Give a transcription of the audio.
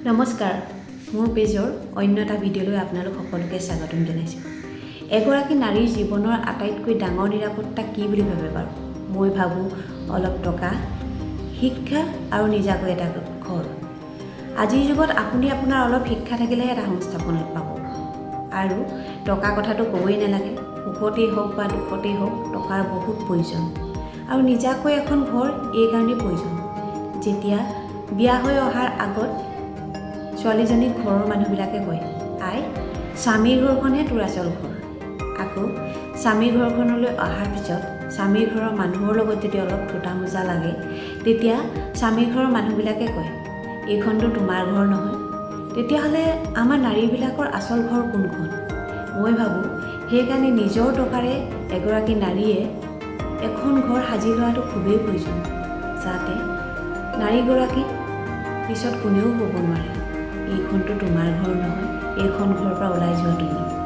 নমস্কাৰ, মোৰ পেজৰ অন্য এটা ভিডিঅ'লৈ আপোনালোক সকলোকে স্বাগতম জনাইছোঁ। এগৰাকী নাৰীৰ জীৱনৰ আটাইতকৈ ডাঙৰ নিৰাপত্তা কি বুলি ভাবে বাৰু? মই ভাবোঁ অলপ টকা, শিক্ষা আৰু নিজাকৈ এটা ঘৰ। আজিৰ যুগত আপুনি আপোনাৰ অলপ শিক্ষা থাকিলেহে এটা সংস্থাপন পাব। আৰু টকা কথাটো ক'বই নালাগে, সুখতেই হওক বা দুখতেই হওক টকাৰ বহুত প্ৰয়োজন। আৰু নিজাকৈ এখন ঘৰ এই কাৰণেই প্ৰয়োজন, যেতিয়া বিয়া হৈ অহাৰ আগত ছোৱালীজনীক ঘৰৰ মানুহবিলাকে কয়, আই স্বামীৰ ঘৰখনহে তোৰ আচল ঘৰ। আকৌ স্বামীৰ ঘৰখনলৈ অহাৰ পিছত স্বামীৰ ঘৰৰ মানুহৰ লগত যদি অলপ থোটা মোজা লাগে, তেতিয়া স্বামীৰ ঘৰৰ মানুহবিলাকে কয়, এইখনটো তোমাৰ ঘৰ নহয়। তেতিয়াহ'লে আমাৰ নাৰীবিলাকৰ আচল ঘৰ কোনখন? মই ভাবোঁ সেইকাৰণে নিজৰ টকাৰে এগৰাকী নাৰীয়ে এখন ঘৰ সাজি লোৱাটো খুবেই প্ৰয়োজন, যাতে নাৰীগৰাকীক পিছত কোনেও ক'ব নোৱাৰে, এইখনটো তোমাৰ ঘৰ নহয়, এইখন ঘৰৰ পৰা ওলাই যোৱা তুমি।